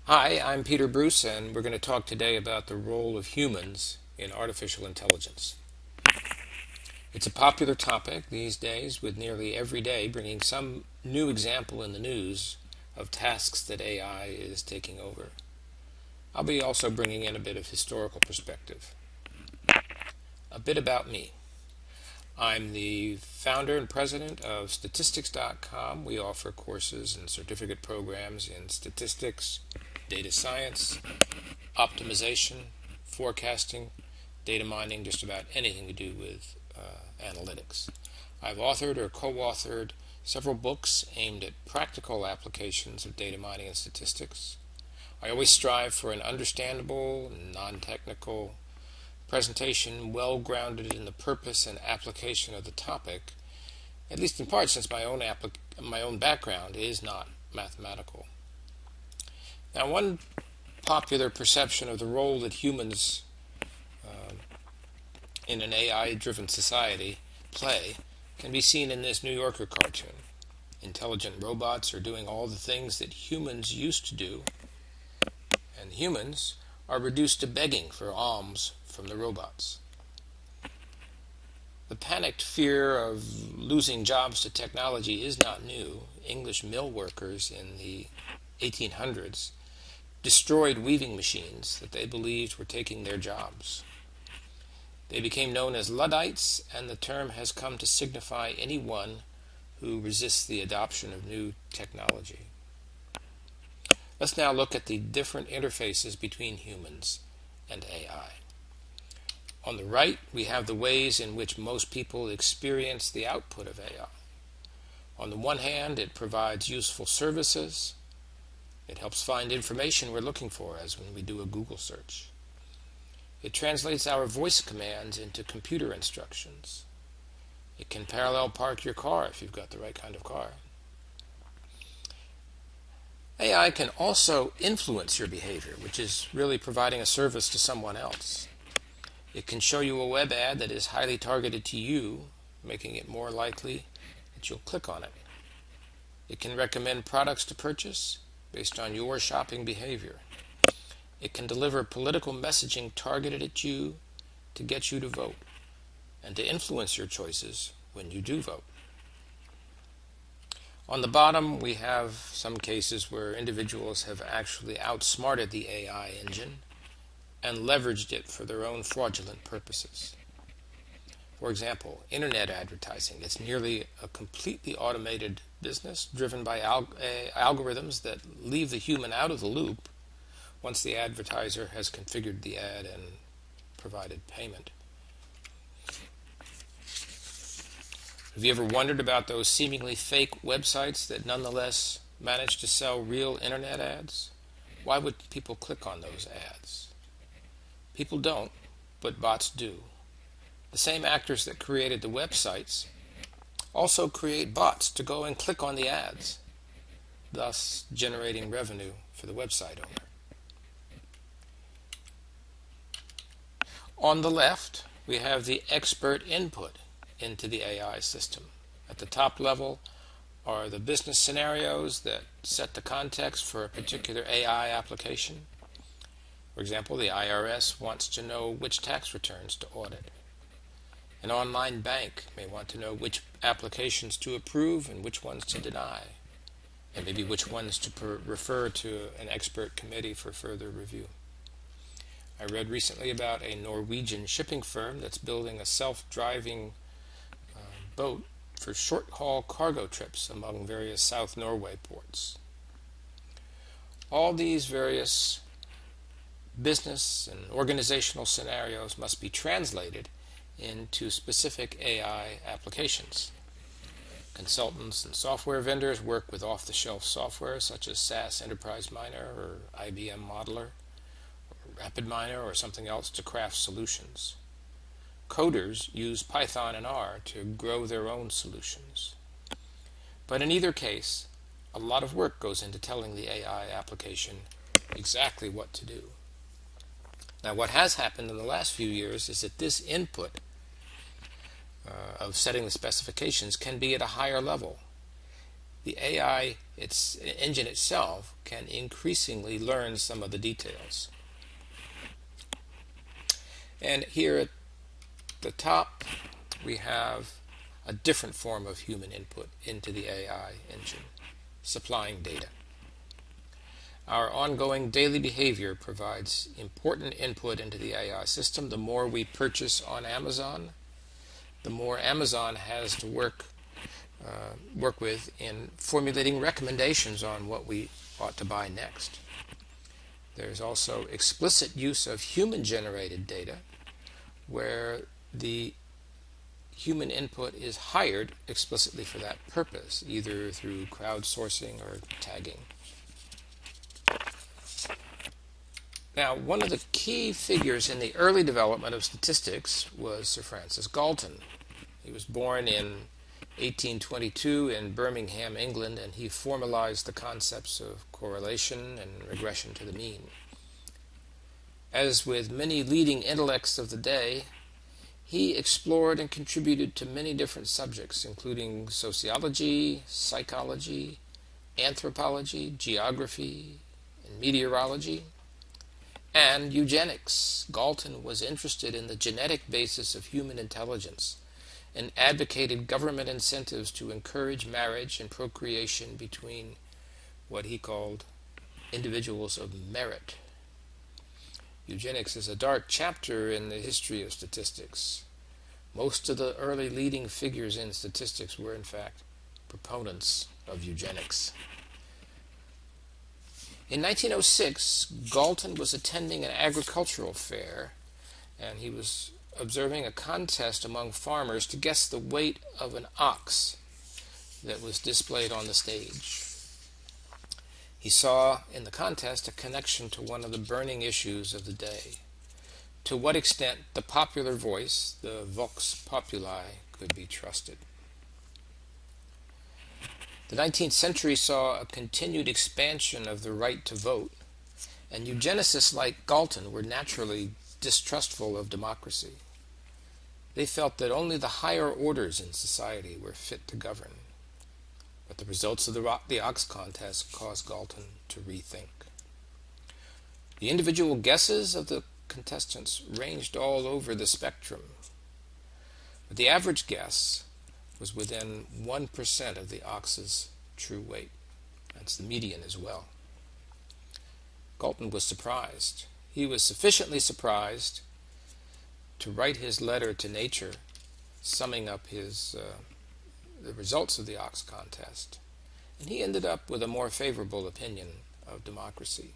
Hi, I'm Peter Bruce, and we're going to talk today about the role of humans in artificial intelligence. It's a popular topic these days, with nearly every day bringing some new example in the news of tasks that AI is taking over. I'll be also bringing in a bit of historical perspective. A bit about me. I'm the founder and president of statistics.com. We offer courses and certificate programs in statistics, data science, optimization, forecasting, data mining, just about anything we do with analytics. I've authored or co-authored several books aimed at practical applications of data mining and statistics. I always strive for an understandable, non-technical presentation well grounded in the purpose and application of the topic, at least in part since my own background is not mathematical. Now, one popular perception of the role that humans in an AI-driven society play can be seen in this New Yorker cartoon. Intelligent robots are doing all the things that humans used to do, and humans are reduced to begging for alms from the robots. The panicked fear of losing jobs to technology is not new. English mill workers in the 1800s destroyed weaving machines that they believed were taking their jobs. They became known as Luddites, and the term has come to signify anyone who resists the adoption of new technology. Let's now look at the different interfaces between humans and AI. On the right, we have the ways in which most people experience the output of AI. On the one hand, it provides useful services. It helps find information we're looking for, as when we do a Google search. It translates our voice commands into computer instructions. It can parallel park your car if you've got the right kind of car. AI can also influence your behavior, which is really providing a service to someone else. It can show you a web ad that is highly targeted to you, making it more likely that you'll click on it. It can recommend products to purchase based on your shopping behavior. It can deliver political messaging targeted at you to get you to vote and to influence your choices when you do vote. On the bottom, we have some cases where individuals have actually outsmarted the AI engine and leveraged it for their own fraudulent purposes. For example, internet advertising. It's nearly a completely automated business driven by algorithms that leave the human out of the loop once the advertiser has configured the ad and provided payment. Have you ever wondered about those seemingly fake websites that nonetheless manage to sell real internet ads? Why would people click on those ads? People don't, but bots do. The same actors that created the websites also create bots to go and click on the ads, thus generating revenue for the website owner. On the left, we have the expert input into the AI system. At the top level are the business scenarios that set the context for a particular AI application. For example, the IRS wants to know which tax returns to audit. An online bank may want to know which applications to approve and which ones to deny, and maybe which ones to refer to an expert committee for further review. I read recently about a Norwegian shipping firm that's building a self-driving boat for short-haul cargo trips among various South Norway ports. All these various business and organizational scenarios must be translated into specific AI applications. Consultants and software vendors work with off-the-shelf software such as SAS Enterprise Miner or IBM Modeler, RapidMiner, or something else to craft solutions. Coders use Python and R to grow their own solutions. But in either case, a lot of work goes into telling the AI application exactly what to do. Now, what has happened in the last few years is that this input of setting the specifications can be at a higher level. The AI its engine itself can increasingly learn some of the details. And here at the top, we have a different form of human input into the AI engine, supplying data. Our ongoing daily behavior provides important input into the AI system. The more we purchase on Amazon, the more Amazon has to work with in formulating recommendations on what we ought to buy next. There's also explicit use of human-generated data, where the human input is hired explicitly for that purpose, either through crowdsourcing or tagging. Now, one of the key figures in the early development of statistics was Sir Francis Galton. He was born in 1822 in Birmingham, England, and he formalized the concepts of correlation and regression to the mean. As with many leading intellects of the day, he explored and contributed to many different subjects, including sociology, psychology, anthropology, geography, and meteorology, and eugenics. Galton was interested in the genetic basis of human intelligence and advocated government incentives to encourage marriage and procreation between what he called individuals of merit. Eugenics is a dark chapter in the history of statistics. Most of the early leading figures in statistics were, in fact, proponents of eugenics. In 1906, Galton was attending an agricultural fair, and he was observing a contest among farmers to guess the weight of an ox that was displayed on the stage. He saw in the contest a connection to one of the burning issues of the day: to what extent the popular voice, the vox populi, could be trusted. The 19th century saw a continued expansion of the right to vote, and eugenicists like Galton were naturally distrustful of democracy. They felt that only the higher orders in society were fit to govern. But the results of the ox contest caused Galton to rethink. The individual guesses of the contestants ranged all over the spectrum, but the average guess was within 1% of the ox's true weight. That's the median as well. Galton was surprised. He was sufficiently surprised to write his letter to nature, summing up the results of the ox contest, and he ended up with a more favorable opinion of democracy.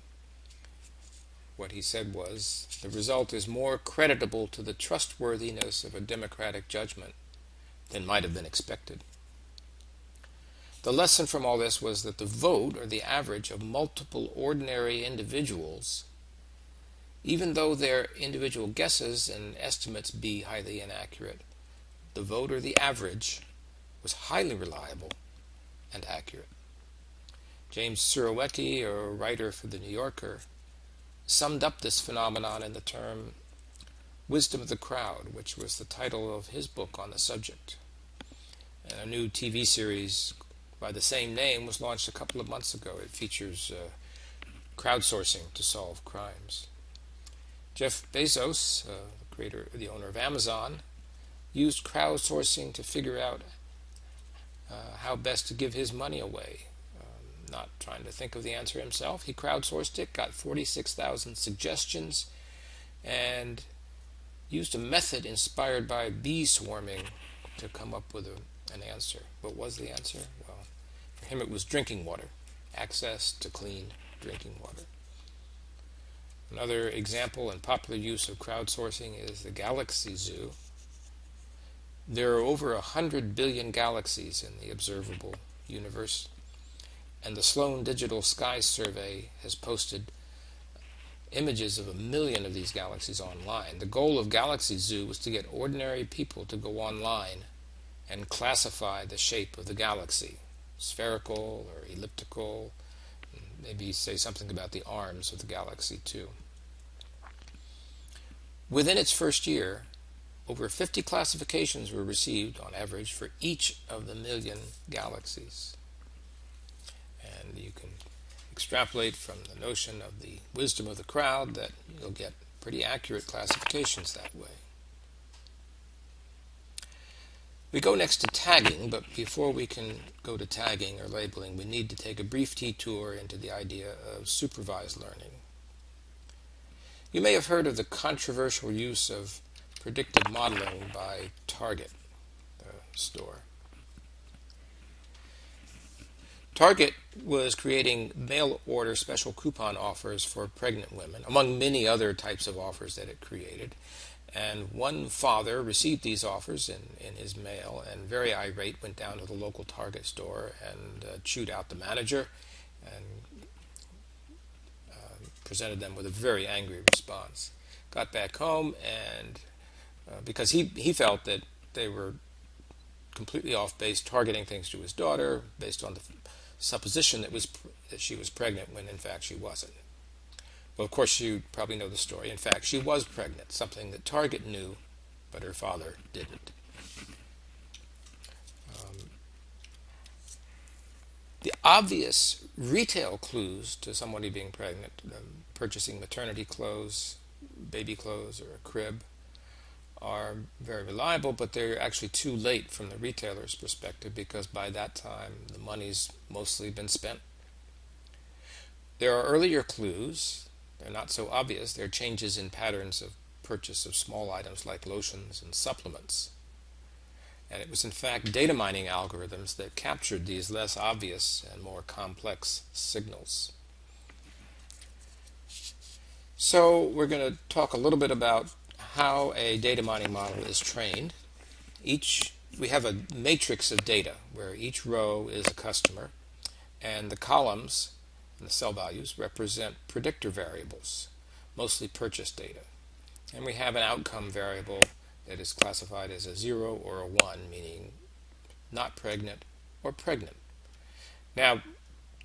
What he said was, the result is more creditable to the trustworthiness of a democratic judgment than might have been expected. The lesson from all this was that the vote, or the average of multiple ordinary individuals, even though their individual guesses and estimates be highly inaccurate, the vote, or the average, was highly reliable and accurate. James Surowiecki, a writer for The New Yorker, summed up this phenomenon in the term wisdom of the crowd, which was the title of his book on the subject. And a new TV series by the same name was launched a couple of months ago. It features crowdsourcing to solve crimes. Jeff Bezos, the owner of Amazon, used crowdsourcing to figure out how best to give his money away. Not trying to think of the answer himself, he crowdsourced it, got 46,000 suggestions, and used a method inspired by bee swarming to come up with an answer. What was the answer? Well, for him it was drinking water, access to clean drinking water. Another example in popular use of crowdsourcing is the Galaxy Zoo. There are over 100 billion galaxies in the observable universe, and the Sloan Digital Sky Survey has posted images of 1 million of these galaxies online. The goal of Galaxy Zoo was to get ordinary people to go online and classify the shape of the galaxy, spherical or elliptical, maybe say something about the arms of the galaxy too. Within its first year, over 50 classifications were received on average for each of the 1 million galaxies. And you can extrapolate from the notion of the wisdom of the crowd that you'll get pretty accurate classifications that way. We go next to tagging, but before we can go to tagging or labeling, we need to take a brief detour into the idea of supervised learning. You may have heard of the controversial use of predictive modeling by Target, the store. Target was creating mail-order special coupon offers for pregnant women, among many other types of offers that it created. And one father received these offers in his mail and, very irate, went down to the local Target store and chewed out the manager and presented them with a very angry response. Got back home and because he felt that they were completely off base, targeting things to his daughter based on the supposition that she was pregnant when in fact she wasn't. Well, of course, you probably know the story. In fact, she was pregnant, something that Target knew, but her father didn't. The obvious retail clues to somebody being pregnant, purchasing maternity clothes, baby clothes, or a crib, are very reliable, but they're actually too late from the retailer's perspective because by that time the money's mostly been spent. There are earlier clues. They're not so obvious. They're changes in patterns of purchase of small items like lotions and supplements. And it was in fact data mining algorithms that captured these less obvious and more complex signals. So we're going to talk a little bit about how a data mining model is trained. We have a matrix of data where each row is a customer and the columns and the cell values represent predictor variables, mostly purchase data. And we have an outcome variable that is classified as a 0 or a 1, meaning not pregnant or pregnant. Now,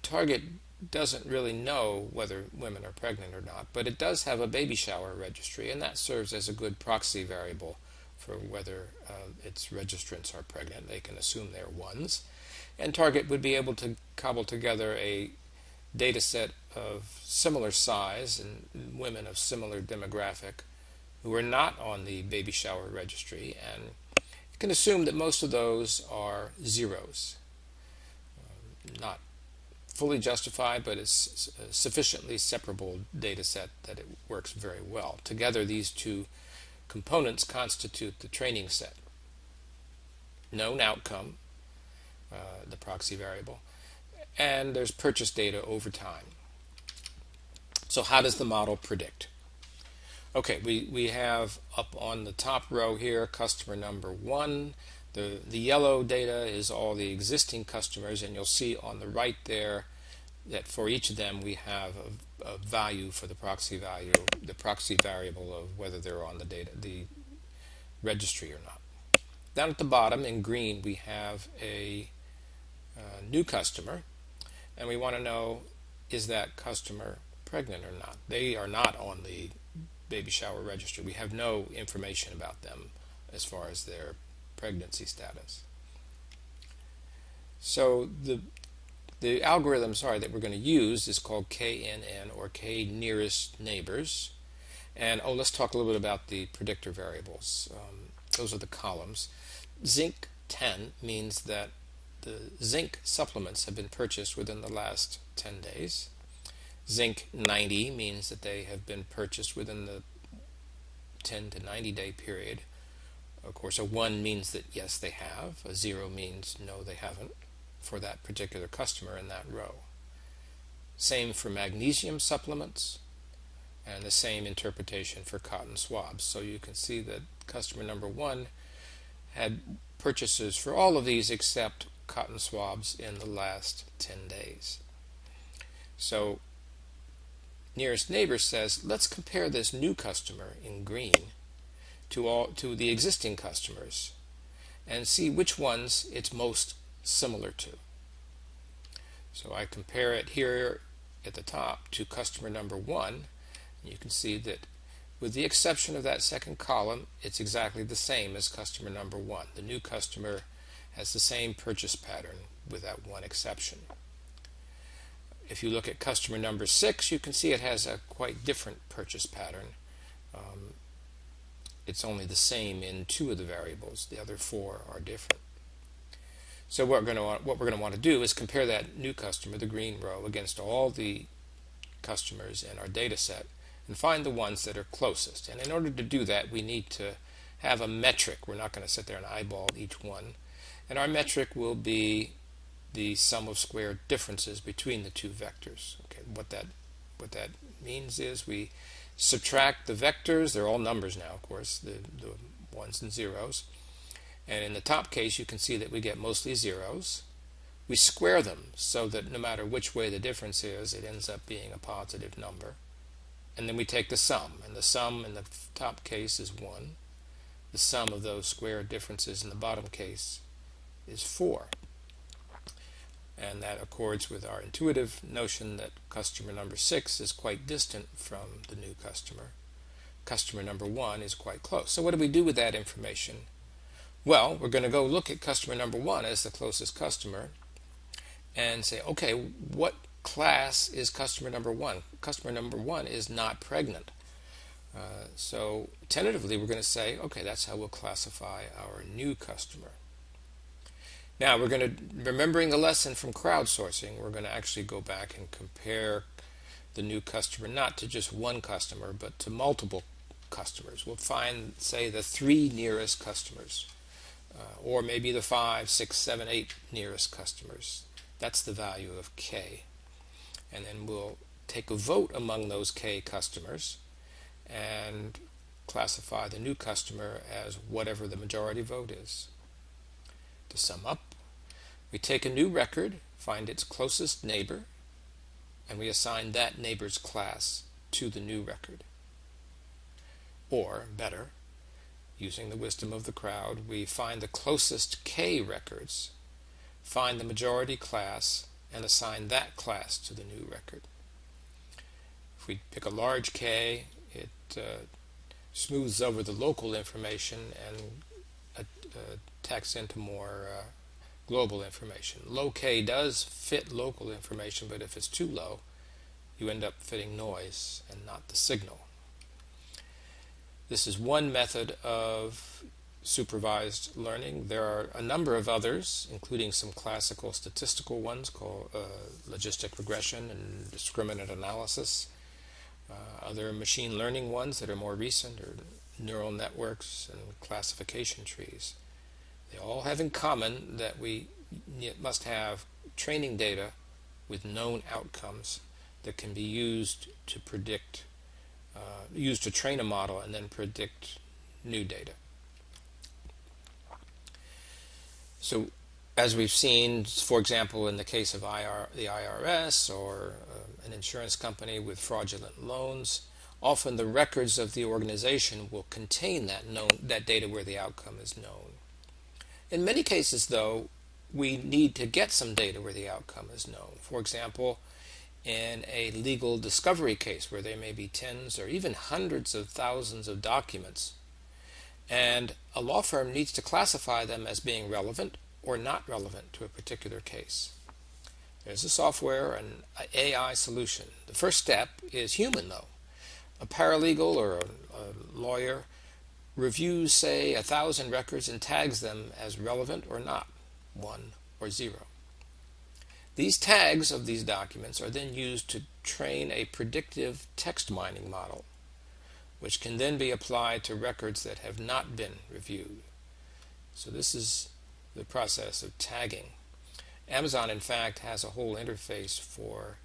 Target doesn't really know whether women are pregnant or not, but it does have a baby shower registry, and that serves as a good proxy variable for whether its registrants are pregnant. They can assume they're ones. And Target would be able to cobble together a data set of similar size and women of similar demographic who are not on the baby shower registry, and you can assume that most of those are zeros. Not fully justified, but it's a sufficiently separable data set that it works very well. Together, these two components constitute the training set. Known outcome, the proxy variable, and there's purchase data over time. So how does the model predict? Okay, we have up on the top row here customer number 1. The yellow data is all the existing customers, and you'll see on the right there that for each of them we have a value for the proxy value, the proxy variable of whether they're on the registry or not. Down at the bottom in green we have a new customer, and we want to know, is that customer pregnant or not? They are not on the baby shower registry. We have no information about them as far as their pregnancy status. So the algorithm, that we're going to use is called KNN, or K nearest neighbors. And let's talk a little bit about the predictor variables. Those are the columns. Zinc 10 means that the zinc supplements have been purchased within the last 10 days. Zinc 90 means that they have been purchased within the 10 to 90 day period. Of course, a 1 means that yes, they have. A 0 means no, they haven't, for that particular customer in that row. Same for magnesium supplements, and the same interpretation for cotton swabs. So you can see that customer number 1 had purchases for all of these except cotton swabs in the last 10 days. So nearest neighbor says, let's compare this new customer in green to the existing customers and see which ones it's most similar to. So I compare it here at the top to customer number 1, and you can see that with the exception of that second column, it's exactly the same as customer number 1. The new customer has the same purchase pattern with that one exception. If you look at customer number 6, you can see it has a quite different purchase pattern. It's only the same in 2 of the variables. The other 4 are different. So what we're going to want to do is compare that new customer, the green row, against all the customers in our data set and find the ones that are closest. And in order to do that, we need to have a metric. We're not going to sit there and eyeball each one. And our metric will be the sum of squared differences between the 2 vectors. Okay, what that means is we subtract the vectors. They're all numbers now, of course, the ones and zeros. And in the top case, you can see that we get mostly zeros. We square them so that no matter which way the difference is, it ends up being a positive number. And then we take the sum, and the sum in the top case is 1. The sum of those squared differences in the bottom case is 4. And that accords with our intuitive notion that customer number 6 is quite distant from the new customer. Customer number 1 is quite close. So what do we do with that information? Well, we're going to go look at customer number 1 as the closest customer and say, okay, what class is customer number 1? Customer number 1 is not pregnant. So tentatively, we're going to say, okay, that's how we'll classify our new customer. Now, we're going to, remembering the lesson from crowdsourcing, we're going to actually go back and compare the new customer not to just one customer, but to multiple customers. We'll find, say, the 3 nearest customers, or maybe the 5, 6, 7, 8 nearest customers. That's the value of K. And then we'll take a vote among those K customers and classify the new customer as whatever the majority vote is. To sum up, we take a new record, find its closest neighbor, and we assign that neighbor's class to the new record. Or, better, using the wisdom of the crowd, we find the closest K records, find the majority class, and assign that class to the new record. If we pick a large K, it smooths over the local information and tacks into more global information. Low K does fit local information, but if it's too low, you end up fitting noise and not the signal. This is one method of supervised learning. There are a number of others, including some classical statistical ones called logistic regression and discriminant analysis. Other machine learning ones that are more recent are neural networks and classification trees. They all have in common that we must have training data with known outcomes that can be used to predict, used to train a model and then predict new data. So as we've seen, for example, in the case of the IRS or an insurance company with fraudulent loans, often the records of the organization will contain that data where the outcome is known. In many cases, though, we need to get some data where the outcome is known. For example, in a legal discovery case where there may be tens or even hundreds of thousands of documents, and a law firm needs to classify them as being relevant or not relevant to a particular case. There's a software, an AI solution. The first step is human, though. A paralegal or a lawyer reviews, say, 1,000 records and tags them as relevant or not, 1 or 0. These tags of these documents are then used to train a predictive text mining model, which can then be applied to records that have not been reviewed. So this is the process of tagging. Amazon, in fact, has a whole interface for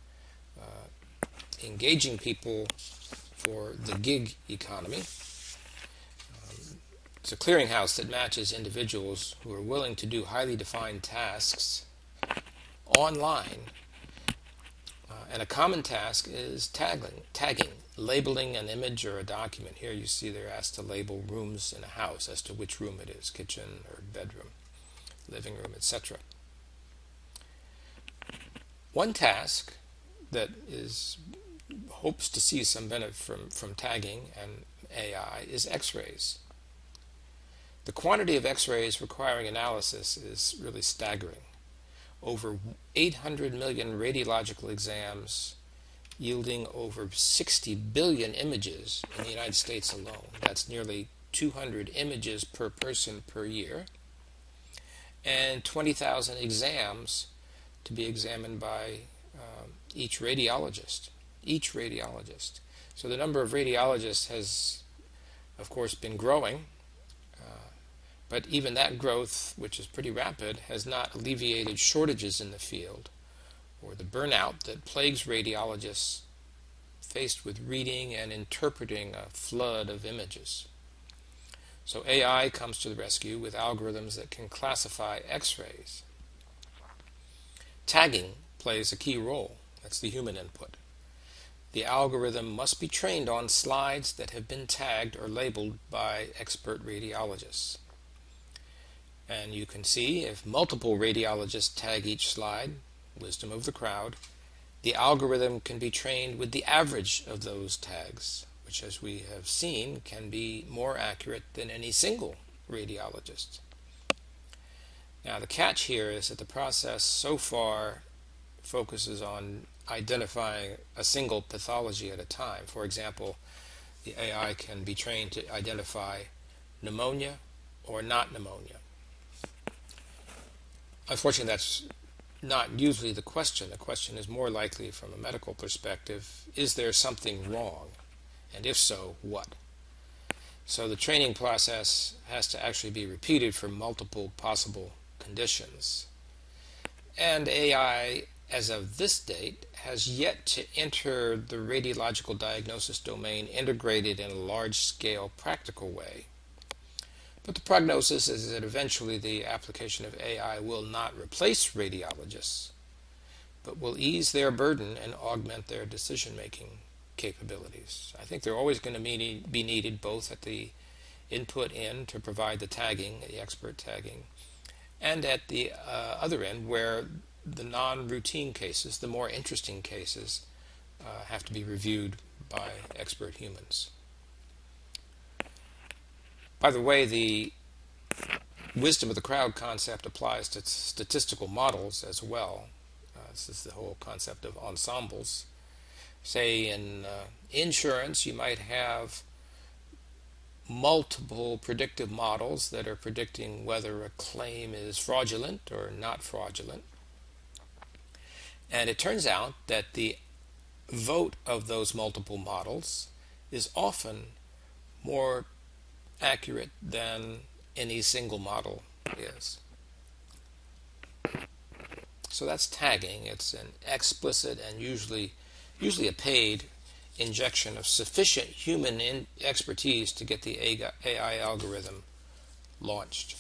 engaging people for the gig economy. It's a clearinghouse that matches individuals who are willing to do highly defined tasks online. And a common task is tagging, labeling an image or a document. Here you see they're asked to label rooms in a house as to which room it is, kitchen or bedroom, living room, etc. One task that hopes to see some benefit from tagging and AI is X-rays. The quantity of X-rays requiring analysis is really staggering. over 800 million radiological exams, yielding over 60 billion images in the United States alone. That's nearly 200 images per person per year, and 20,000 exams to be examined by each radiologist. Each radiologist. So the number of radiologists has, of course, been growing, but even that growth, which is pretty rapid, has not alleviated shortages in the field or the burnout that plagues radiologists faced with reading and interpreting a flood of images. So AI comes to the rescue with algorithms that can classify X-rays. Tagging plays a key role. That's the human input. The algorithm must be trained on slides that have been tagged or labeled by expert radiologists. And you can see if multiple radiologists tag each slide, wisdom of the crowd, the algorithm can be trained with the average of those tags, which, as we have seen, can be more accurate than any single radiologist. Now, the catch here is that the process so far focuses on identifying a single pathology at a time. For example, the AI can be trained to identify pneumonia or not pneumonia. Unfortunately, that's not usually the question. The question is more likely from a medical perspective, is there something wrong? And if so, what? So the training process has to actually be repeated for multiple possible conditions. And AI, as of this date, has yet to enter the radiological diagnosis domain integrated in a large-scale practical way. But the prognosis is that eventually the application of AI will not replace radiologists, but will ease their burden and augment their decision-making capabilities. I think they're always going to be needed both at the input end to provide the tagging, the expert tagging, and at the other end where the non-routine cases, the more interesting cases, have to be reviewed by expert humans. By the way, the wisdom of the crowd concept applies to statistical models as well. This is the whole concept of ensembles. Say in insurance, you might have multiple predictive models that are predicting whether a claim is fraudulent or not fraudulent. And it turns out that the vote of those multiple models is often more accurate than any single model is. So that's tagging. It's an explicit and usually a paid injection of sufficient human expertise to get the AI algorithm launched.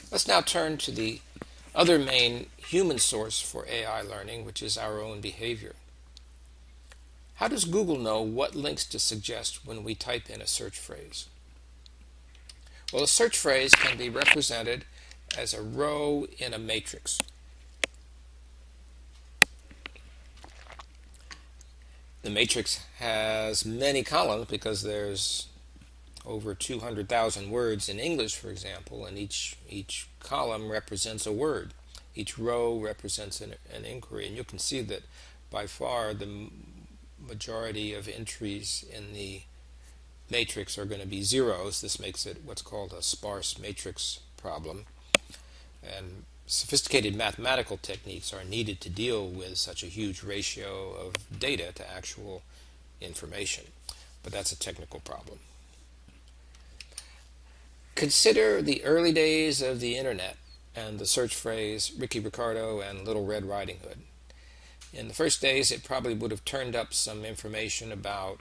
Let's now turn to the other main human source for AI learning, which is our own behavior. How does Google know what links to suggest when we type in a search phrase? Well, a search phrase can be represented as a row in a matrix. The matrix has many columns because there's over 200,000 words in English, for example, and each column represents a word. Each row represents an inquiry, and you can see that by far the majority of entries in the matrix are going to be zeros. This makes it what's called a sparse matrix problem. And sophisticated mathematical techniques are needed to deal with such a huge ratio of data to actual information. But that's a technical problem. Consider the early days of the internet and the search phrase Ricky Ricardo and Little Red Riding Hood. In the first days, it probably would have turned up some information about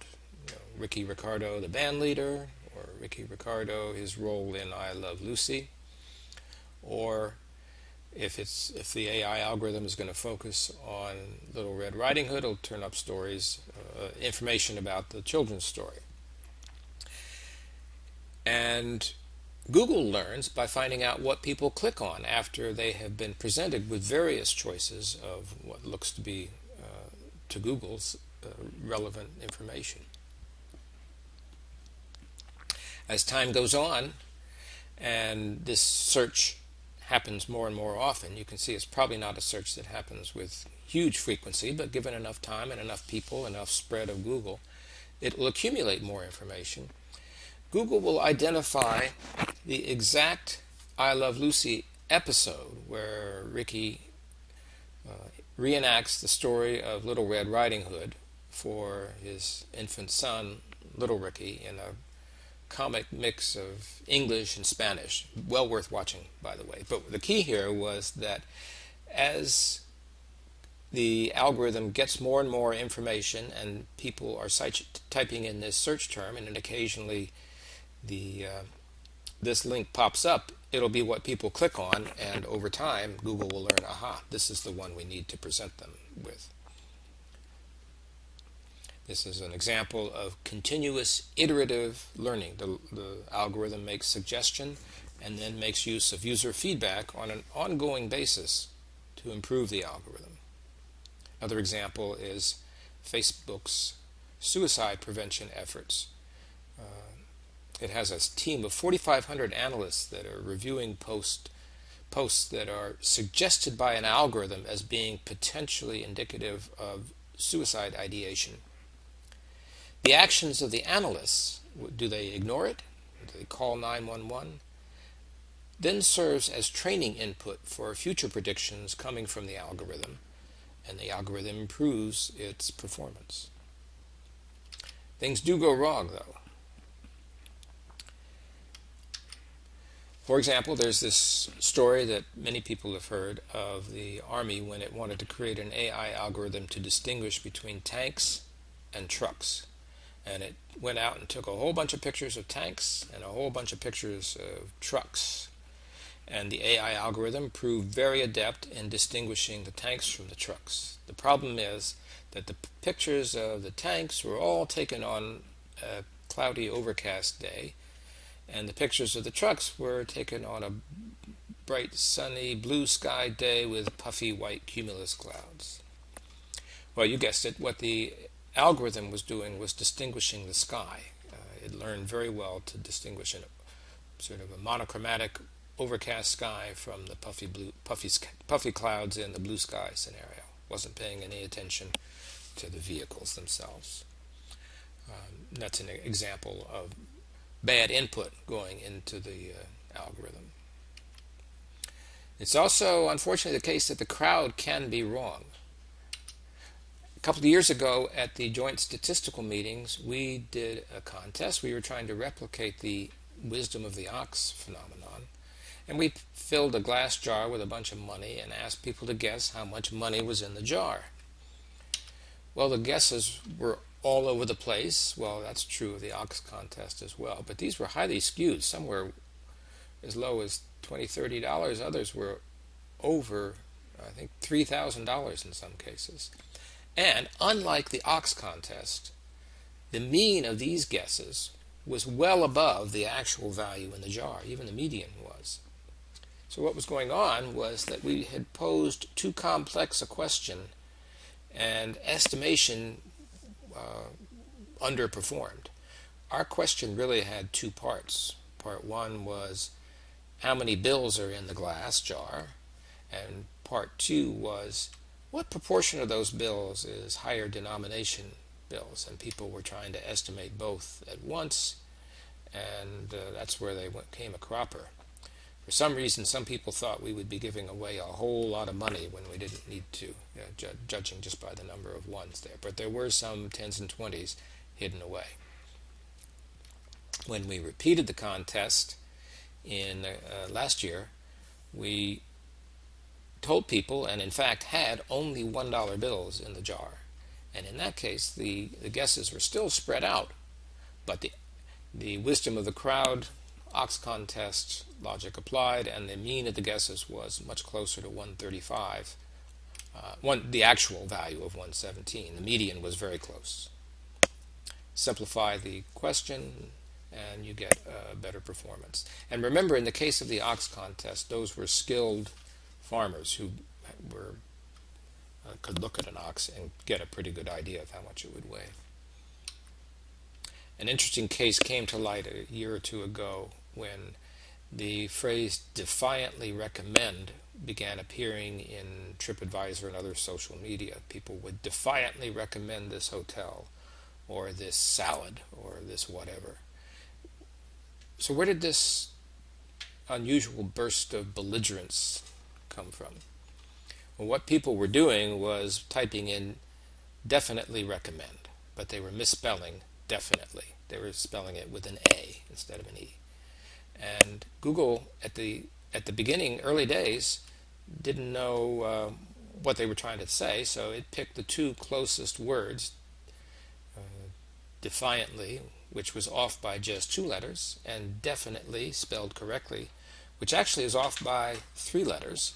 Ricky Ricardo, the band leader, or Ricky Ricardo, his role in I Love Lucy, or if the AI algorithm is going to focus on Little Red Riding Hood, it'll turn up stories, information about the children's story. And Google learns by finding out what people click on after they have been presented with various choices of what looks to be, to Google's, relevant information. As time goes on, and this search happens more and more often, you can see it's probably not a search that happens with huge frequency, but given enough time and enough people, enough spread of Google, it will accumulate more information. Google will identify the exact I Love Lucy episode where Ricky reenacts the story of Little Red Riding Hood for his infant son, Little Ricky, in a comic mix of English and Spanish. Well worth watching, by the way. But the key here was that as the algorithm gets more and more information and people are typing in this search term, and then occasionally this link pops up, it'll be what people click on, and over time Google will learn, aha, this is the one we need to present them with. This is an example of continuous iterative learning. The algorithm makes suggestion and then makes use of user feedback on an ongoing basis to improve the algorithm. Another example is Facebook's suicide prevention efforts. It has a team of 4,500 analysts that are reviewing posts that are suggested by an algorithm as being potentially indicative of suicide ideation. The actions of the analysts, do they ignore it? Do they call 911? Then serves as training input for future predictions coming from the algorithm, and the algorithm improves its performance. Things do go wrong, though. For example, there's this story that many people have heard of the Army when it wanted to create an AI algorithm to distinguish between tanks and trucks. And it went out and took a whole bunch of pictures of tanks and a whole bunch of pictures of trucks. And the AI algorithm proved very adept in distinguishing the tanks from the trucks. The problem is that the pictures of the tanks were all taken on a cloudy, overcast day, and the pictures of the trucks were taken on a bright, sunny, blue sky day with puffy white cumulus clouds. Well, you guessed it, what the algorithm was doing was distinguishing the sky. It learned very well to distinguish sort of a monochromatic, overcast sky from the puffy clouds in the blue sky scenario. Wasn't paying any attention to the vehicles themselves. That's an example of bad input going into the algorithm. It's also, unfortunately, the case that the crowd can be wrong. A couple of years ago at the joint statistical meetings, we did a contest. We were trying to replicate the wisdom of the ox phenomenon. And we filled a glass jar with a bunch of money and asked people to guess how much money was in the jar. Well, the guesses were all over the place. Well, that's true of the ox contest as well. But these were highly skewed. Some were as low as $20, $30. Others were over, I think, $3,000 in some cases. And unlike the ox contest, the mean of these guesses was well above the actual value in the jar. Even the median was. So what was going on was that we had posed too complex a question, and estimation underperformed. Our question really had two parts. Part one was how many bills are in the glass jar, and part two was what proportion of those bills is higher denomination bills, and people were trying to estimate both at once, and that's where they came a cropper. For some reason, some people thought we would be giving away a whole lot of money when we didn't need to, judging just by the number of ones there. But there were some 10s and 20s hidden away. When we repeated the contest in last year, we told people, and in fact had, only $1 bills in the jar. And in that case, the guesses were still spread out, but the wisdom of the crowd, ox contest logic applied, and the mean of the guesses was much closer to 135. The actual value of 117. The median was very close. Simplify the question, and you get better performance. And remember, in the case of the ox contest, those were skilled farmers who could look at an ox and get a pretty good idea of how much it would weigh. An interesting case came to light a year or two ago when the phrase defiantly recommend began appearing in TripAdvisor and other social media. People would defiantly recommend this hotel or this salad or this whatever. So where did this unusual burst of belligerence come from? Well, what people were doing was typing in definitely recommend, but they were misspelling definitely. They were spelling it with an A instead of an E. And Google at the beginning, early days, didn't know what they were trying to say, so it picked the two closest words, defiantly, which was off by just 2 letters, and definitely, spelled correctly, which actually is off by 3 letters.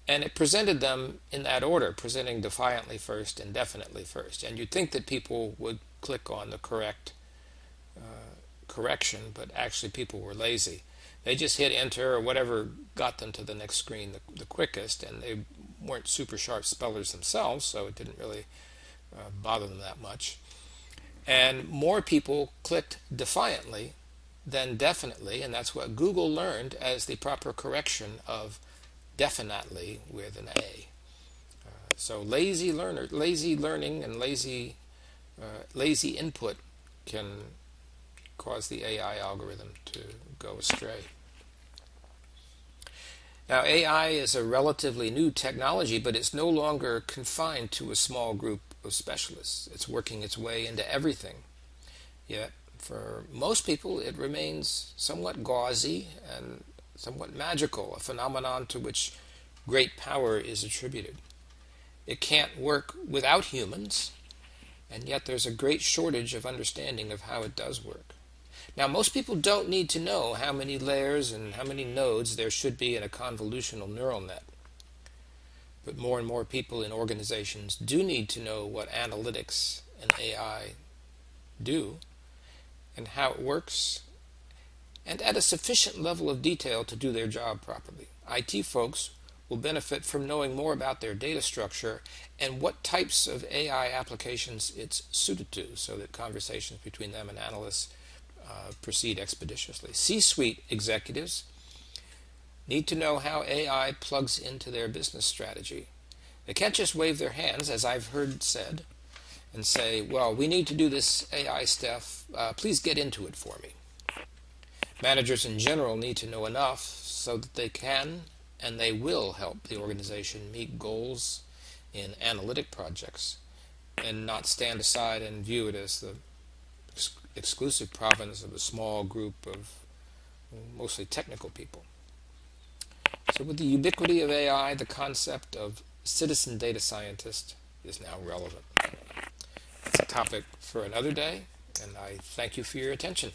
And it presented them in that order, presenting defiantly first and definitely first. And you'd think that people would click on the correct correction, but actually people were lazy. They just hit enter or whatever got them to the next screen the quickest, and they weren't super sharp spellers themselves, so it didn't really bother them that much. And more people clicked defiantly than definitely, and that's what Google learned as the proper correction of definitely with an A. So lazy learning and lazy input can cause the AI algorithm to go astray. Now, AI is a relatively new technology, but it's no longer confined to a small group of specialists. It's working its way into everything. Yet, for most people, it remains somewhat gauzy and somewhat magical, a phenomenon to which great power is attributed. It can't work without humans, and yet there's a great shortage of understanding of how it does work. Now, most people don't need to know how many layers and how many nodes there should be in a convolutional neural net. But more and more people in organizations do need to know what analytics and AI do and how it works, and at a sufficient level of detail to do their job properly. IT folks will benefit from knowing more about their data structure and what types of AI applications it's suited to, so that conversations between them and analysts proceed expeditiously. C-suite executives need to know how AI plugs into their business strategy. They can't just wave their hands, as I've heard said, and say, well, we need to do this AI stuff, please get into it for me. Managers in general need to know enough so that they can and they will help the organization meet goals in analytic projects and not stand aside and view it as the exclusive province of a small group of mostly technical people. So with the ubiquity of AI, the concept of citizen data scientist is now relevant. It's a topic for another day, and I thank you for your attention.